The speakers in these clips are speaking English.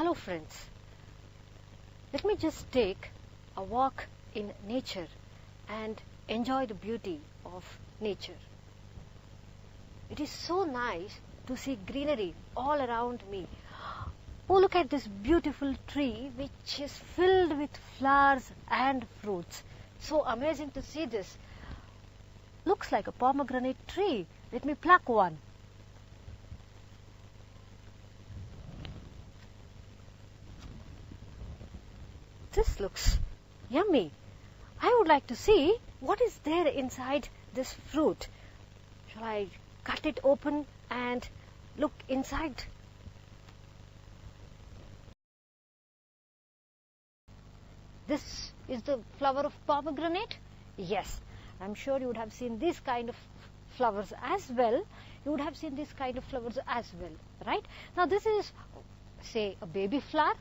Hello friends, let me just take a walk in nature and enjoy the beauty of nature. It is so nice to see greenery all around me. Oh, look at this beautiful tree which is filled with flowers and fruits. So amazing to see this. Looks like a pomegranate tree. Let me pluck one. This looks yummy. I would like to see what is there inside this fruit. Shall I cut it open and look inside? This is the flower of pomegranate? Yes, I'm sure you would have seen this kind of flowers as well. You would have seen this kind of flowers as well, right? Now this is, say, a baby flower.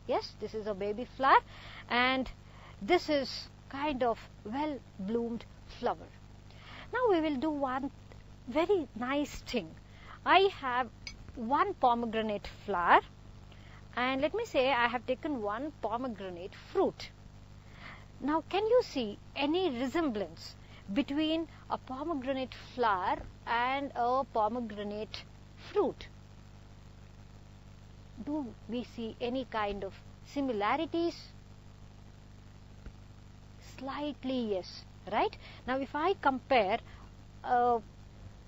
Yes, this is a baby flower, and this is kind of well-bloomed flower. Now we will do one very nice thing. I have one pomegranate flower, and let me say I have taken one pomegranate fruit. Now can you see any resemblance between a pomegranate flower and a pomegranate fruit? Do we see any kind of similarities? Slightly, yes, right? Now if I compare a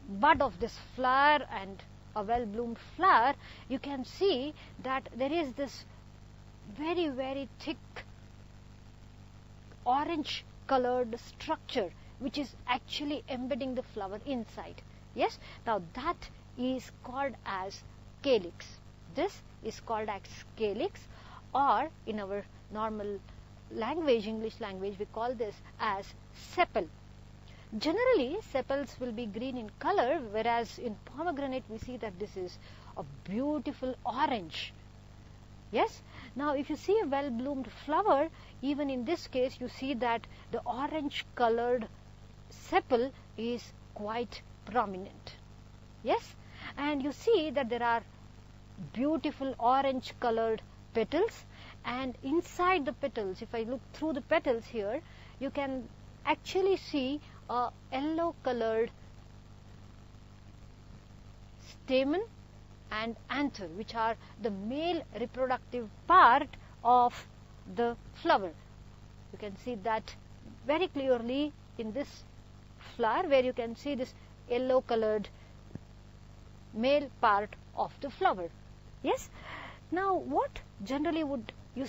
bud of this flower and a well-bloomed flower, you can see that there is this very, very thick orange colored structure which is actually embedding the flower inside. Yes, now that is called as calyx. This is called as calyx, or in our normal language, English language, we call this as sepal. Generally, sepals will be green in color, whereas in pomegranate we see that this is a beautiful orange. Yes, now if you see a well-bloomed flower, even in this case you see that the orange colored sepal is quite prominent. Yes, and you see that there are beautiful orange colored petals, and inside the petals, if I look through the petals here, you can actually see a yellow colored stamen and anther, which are the male reproductive part of the flower. You can see that very clearly in this flower, where you can see this yellow colored male part of the flower. Yes, now what generally would you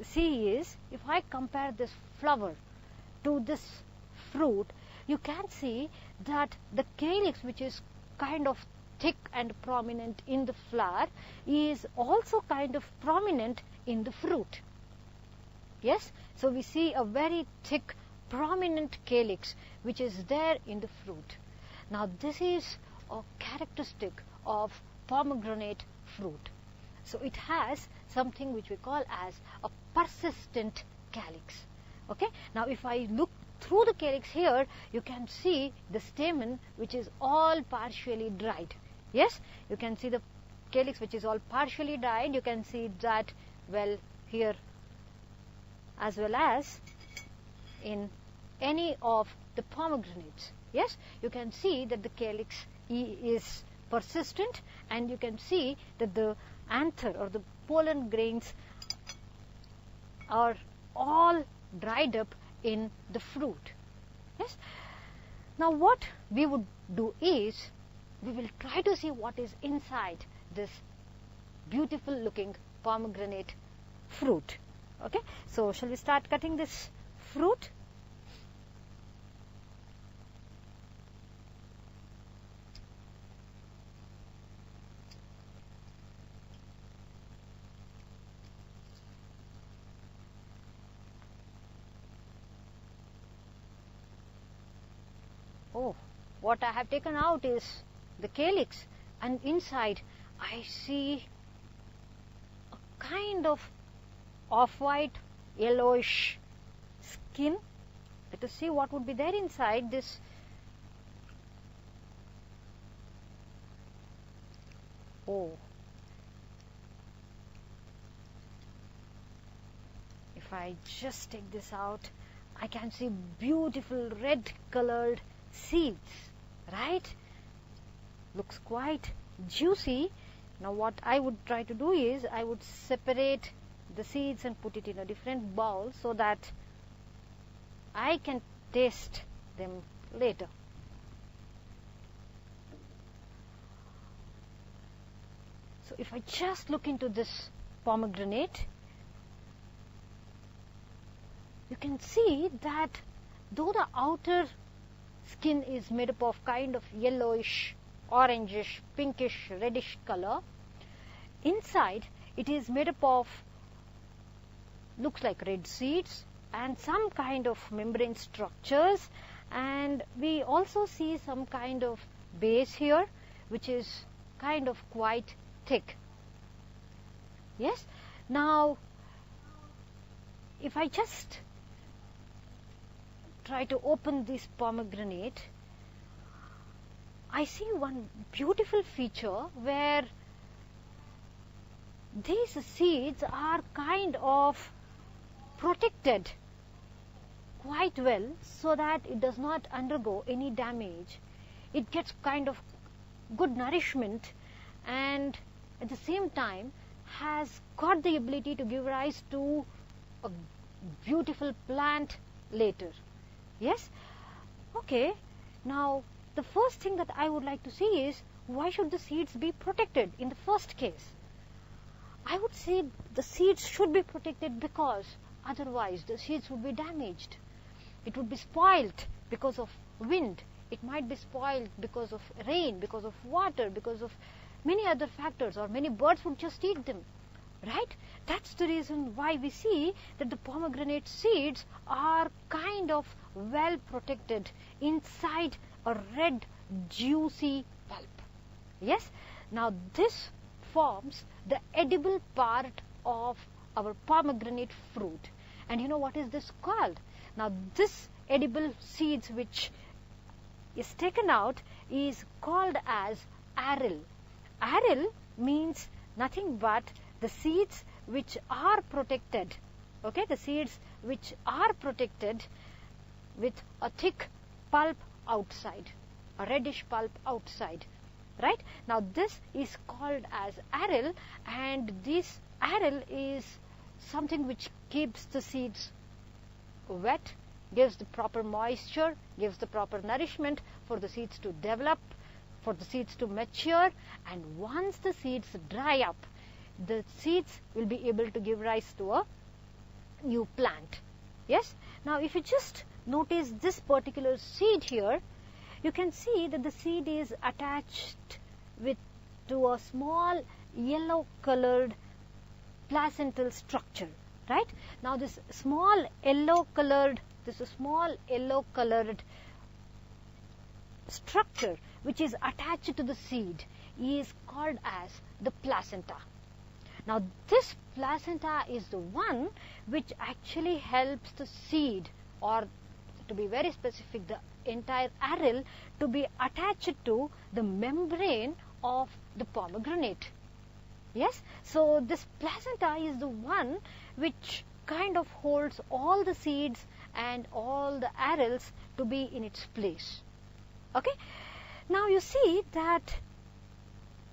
see is, if I compare this flower to this fruit, you can see that the calyx, which is kind of thick and prominent in the flower, is also kind of prominent in the fruit. Yes, so we see a very thick prominent calyx which is there in the fruit. Now this is a characteristic of pomegranate fruit. So it has something which we call as a persistent calyx. Okay, now if I look through the calyx here, you can see the stamen which is all partially dried. Yes, you can see the calyx which is all partially dried. You can see that well here, as well as in any of the pomegranates. Yes, you can see that the calyx is persistent, and you can see that the anther or the pollen grains are all dried up in the fruit. Yes. Now what we would do is, we will try to see what is inside this beautiful looking pomegranate fruit. Okay, so shall we start cutting this fruit? Oh, what I have taken out is the calyx, and inside I see a kind of off-white yellowish skin. Let us see what would be there inside this. Oh, if I just take this out, I can see beautiful red colored seeds, right? Looks quite juicy. Now what I would try to do is, I would separate the seeds and put it in a different bowl so that I can taste them later. So if I just look into this pomegranate, you can see that though the outer skin is made up of kind of yellowish, orangish, pinkish, reddish color, inside it is made up of, looks like red seeds and some kind of membrane structures, and we also see some kind of base here which is kind of quite thick. Yes. Now if I just try to open this pomegranate, I see one beautiful feature where these seeds are kind of protected quite well so that it does not undergo any damage. It gets kind of good nourishment and at the same time has got the ability to give rise to a beautiful plant later. Yes? Okay. Now the first thing that I would like to see is, why should the seeds be protected in the first case? I would say the seeds should be protected because otherwise the seeds would be damaged. It would be spoiled because of wind. It might be spoiled because of rain, because of water, because of many other factors, or many birds would just eat them. Right? That's the reason why we see that the pomegranate seeds are kind of well protected inside a red juicy pulp. Yes? Now this forms the edible part of our pomegranate fruit. And you know what is this called? Now this edible seeds which is taken out is called as aril. Aril means nothing but the seeds which are protected, okay, the seeds which are protected with a thick pulp outside, a reddish pulp outside, right? Now this is called as aril, and this aril is something which keeps the seeds wet, gives the proper moisture, gives the proper nourishment for the seeds to develop, for the seeds to mature, and once the seeds dry up, the seeds will be able to give rise to a new plant. Yes? Now if you just notice this particular seed here, you can see that the seed is attached to a small yellow colored placental structure, right? Now this small yellow colored structure which is attached to the seed is called as the placenta. Now this placenta is the one which actually helps the seed, or to be very specific, the entire aril, to be attached to the membrane of the pomegranate. Yes? So this placenta is the one which kind of holds all the seeds and all the arils to be in its place. Okay? Now you see that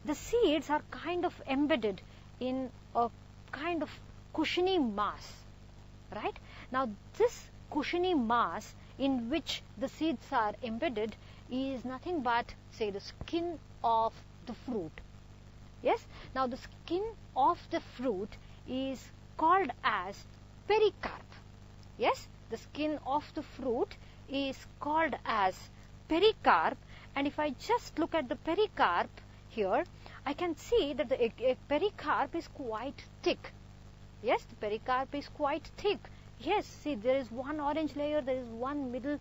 the seeds are kind of embedded in a kind of cushiony mass, right? Now this cushiony mass in which the seeds are embedded is nothing but, say, the skin of the fruit. Yes? Now the skin of the fruit is called as pericarp. Yes? The skin of the fruit is called as pericarp, and if I just look at the pericarp here, I can see that the pericarp is quite thick. Yes, the pericarp is quite thick. Yes, see, there is one orange layer, there is one middle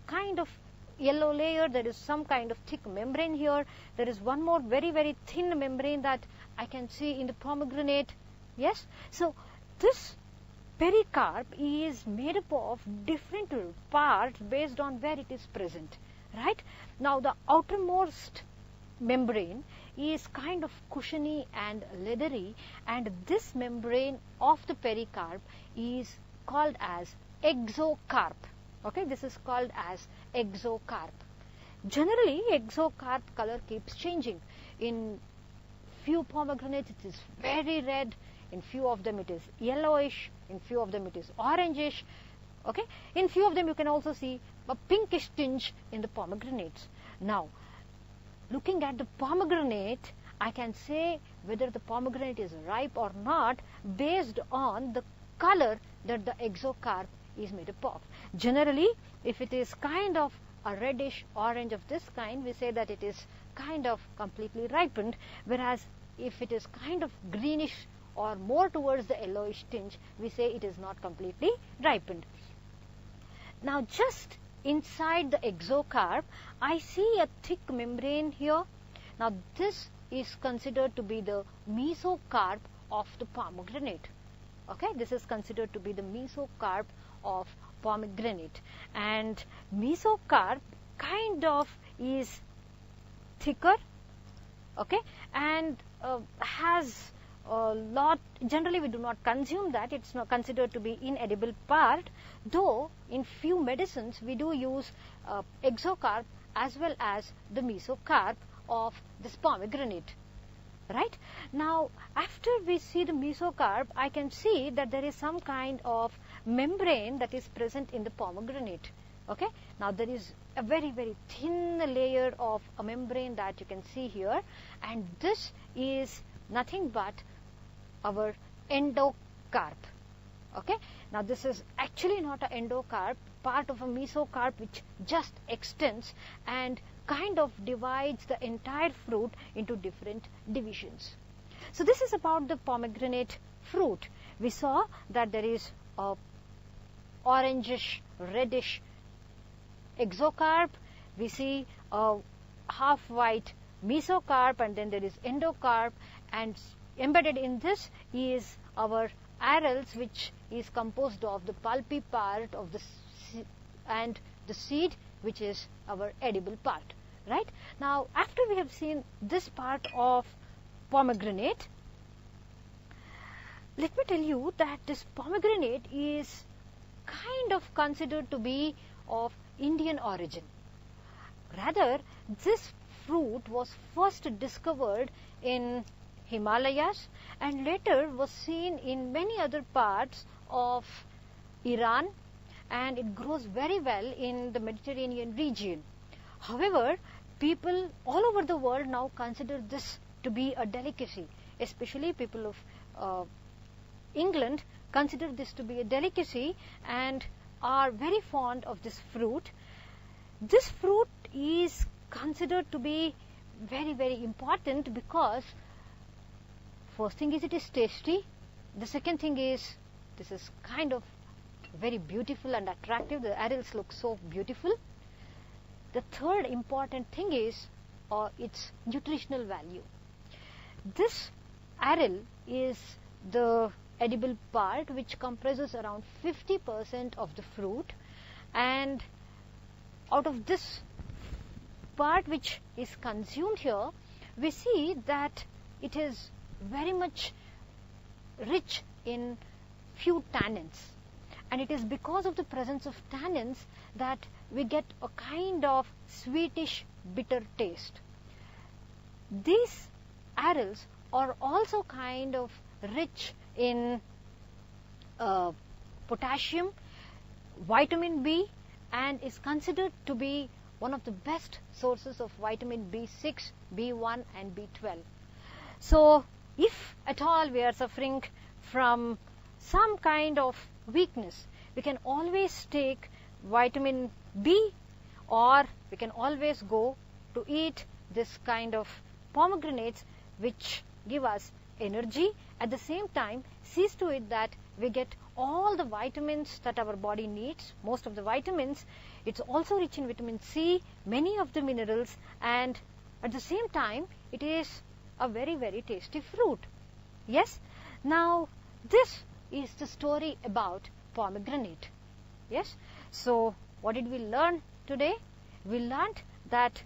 kind of yellow layer, there is some kind of thick membrane here, there is one more very, very thin membrane that I can see in the pomegranate. Yes, so this pericarp is made up of different parts based on where it is present, right? Now the outermost membrane is kind of cushiony and leathery, and this membrane of the pericarp is called as exocarp. Okay, this is called as exocarp. Generally, exocarp color keeps changing. In few pomegranates it is very red, in few of them it is yellowish, in few of them it is orangish. Okay, in few of them you can also see a pinkish tinge in the pomegranates. Now, looking at the pomegranate, I can say whether the pomegranate is ripe or not based on the color that the exocarp is made up of. Generally, if it is kind of a reddish orange of this kind, we say that it is kind of completely ripened, whereas if it is kind of greenish or more towards the yellowish tinge, we say it is not completely ripened. Now, just inside the exocarp, I see a thick membrane here. Now, this is considered to be the mesocarp of the pomegranate. Okay, this is considered to be the mesocarp of pomegranate, and mesocarp kind of is thicker, okay, and has a lot. Generally we do not consume that, it's not considered to be inedible part, though in few medicines we do use exocarp as well as the mesocarp of this pomegranate. Right? Now, after we see the mesocarp, I can see that there is some kind of membrane that is present in the pomegranate. Okay? Now, there is a very, very thin layer of a membrane that you can see here, and this is nothing but our endocarp. Okay? Now, this is actually not an endocarp, part of a mesocarp which just extends and kind of divides the entire fruit into different divisions. So, this is about the pomegranate fruit. We saw that there is a orangish, reddish exocarp. We see a half white mesocarp, and then there is endocarp, and embedded in this is our arils, which is composed of the pulpy part of the and the seed, which is our edible part. Right? Now, after we have seen this part of pomegranate, let me tell you that this pomegranate is kind of considered to be of Indian origin. Rather, this fruit was first discovered in Himalayas and later was seen in many other parts of Iran, and it grows very well in the Mediterranean region. However, people all over the world now consider this to be a delicacy, especially people of England consider this to be a delicacy and are very fond of this fruit. This fruit is considered to be very, very important because first thing is it is tasty. The second thing is this is kind of very beautiful and attractive. The arils look so beautiful. The third important thing is its nutritional value. This aril is the edible part which comprises around 50% of the fruit, and out of this part which is consumed here, we see that it is very much rich in few tannins, and it is because of the presence of tannins that we get a kind of sweetish bitter taste. These arils are also kind of rich in potassium, vitamin B, and is considered to be one of the best sources of vitamin B6, B1 and B12. So, if at all we are suffering from some kind of weakness, we can always take vitamin B, or we can always go to eat this kind of pomegranates which give us energy. At the same time, sees to it that we get all the vitamins that our body needs, most of the vitamins. It's also rich in vitamin C, many of the minerals, and at the same time it is a very, very tasty fruit. Yes? Now, this is the story about pomegranate. Yes? So, what did we learn today? We learned that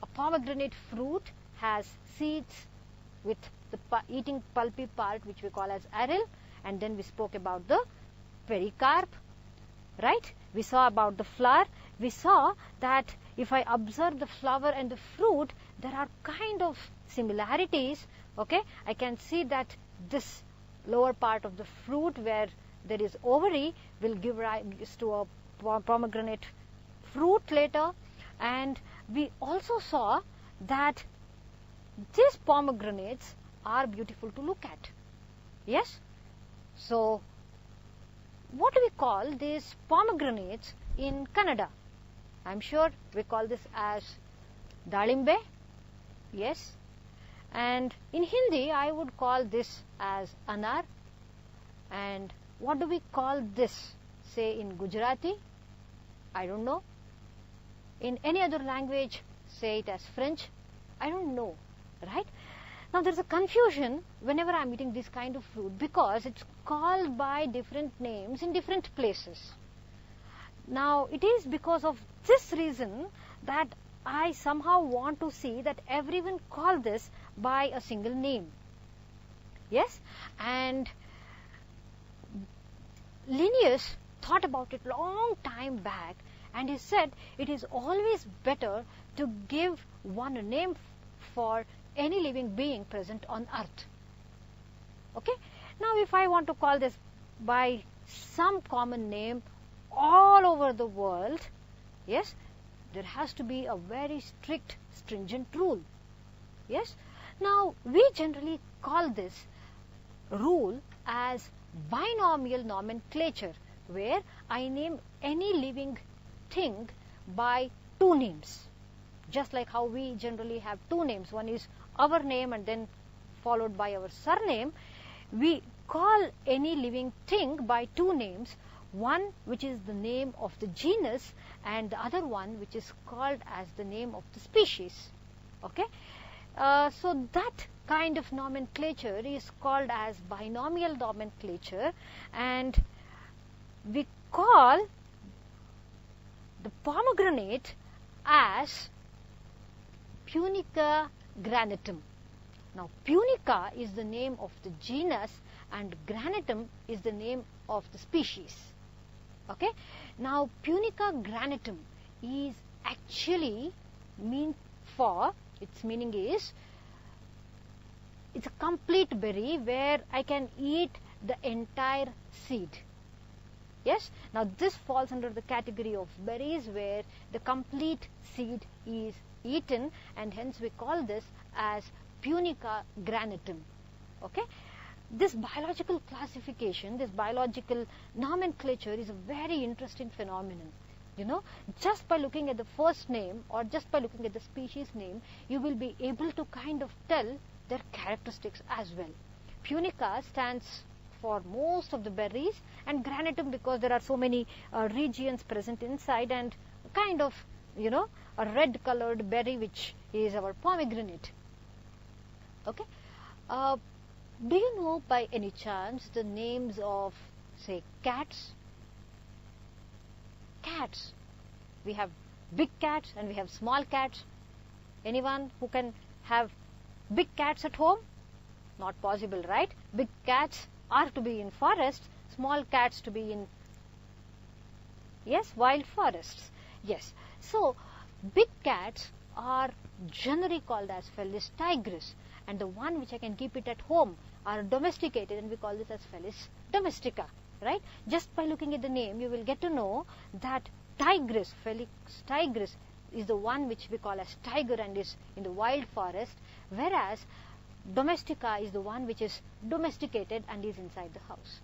a pomegranate fruit has seeds with the eating pulpy part, which we call as aril, and then we spoke about the pericarp, right? We saw about the flower. We saw that if I observe the flower and the fruit, there are kind of similarities, okay? I can see that this lower part of the fruit where there is ovary will give rise to a pomegranate fruit later. And we also saw that these pomegranates are beautiful to look at. Yes? So, what do we call these pomegranates in Kannada? I am sure we call this as dalimbe. Yes. And in Hindi, I would call this as anar. And what do we call this, say, in Gujarati? I don't know. In any other language, say it as French. I don't know, right? Now, there's a confusion whenever I'm eating this kind of fruit because it's called by different names in different places. Now, it is because of this reason that I somehow want to see that everyone call this by a single name. Yes? And Linnaeus thought about it long time back, and he said it is always better to give one name for any living being present on earth. Okay? Now, if I want to call this by some common name all over the world, yes, there has to be a very strict, stringent rule. Yes? Now, we generally call this rule as binomial nomenclature, where I name any living thing by two names. Just like how we generally have two names. One is our name and then followed by our surname. We call any living thing by two names. One which is the name of the genus and the other one which is called as the name of the species. Okay? So that kind of nomenclature is called as binomial nomenclature, and we call the pomegranate as Punica granatum. Now, Punica is the name of the genus and granatum is the name of the species. Okay? Now, Punica granatum is actually its meaning is, it's a complete berry where I can eat the entire seed. Yes? Now, this falls under the category of berries where the complete seed is eaten, and hence we call this as Punica granatum. Okay? This biological classification, this biological nomenclature is a very interesting phenomenon. You know, just by looking at the first name or just by looking at the species name, you will be able to kind of tell their characteristics as well. Punica stands for most of the berries, and granatum because there are so many regions present inside, and kind of, you know, a red colored berry which is our pomegranate. Okay? Do you know by any chance the names of, say, cats? Cats. We have big cats and we have small cats. Anyone who can have big cats at home? Not possible, right? Big cats are to be in forests, small cats to be in, yes, wild forests. Yes. So, big cats are generally called as Felis tigris, and the one which I can keep it at home are domesticated, and we call this as Felis domestica, right? Just by looking at the name, you will get to know that tigris, Felis tigris, is the one which we call as tiger and is in the wild forest, whereas domestica is the one which is domesticated and is inside the house,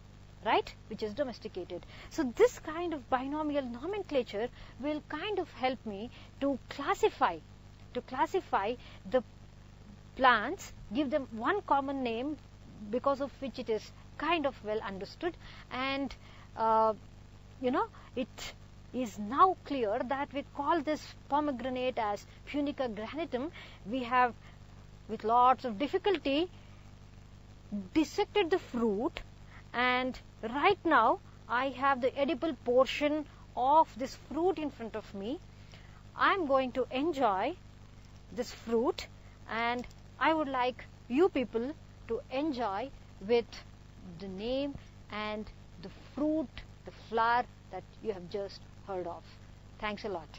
right? Which is domesticated. So this kind of binomial nomenclature will kind of help me to classify the plants, give them one common name because of which it is kind of well understood, and you know, it is now clear that we call this pomegranate as Punica granatum. We have, with lots of difficulty, dissected the fruit, and right now I have the edible portion of this fruit in front of me. I am going to enjoy this fruit, and I would like you people to enjoy with the name and the fruit, the flower that you have just heard of. Thanks a lot.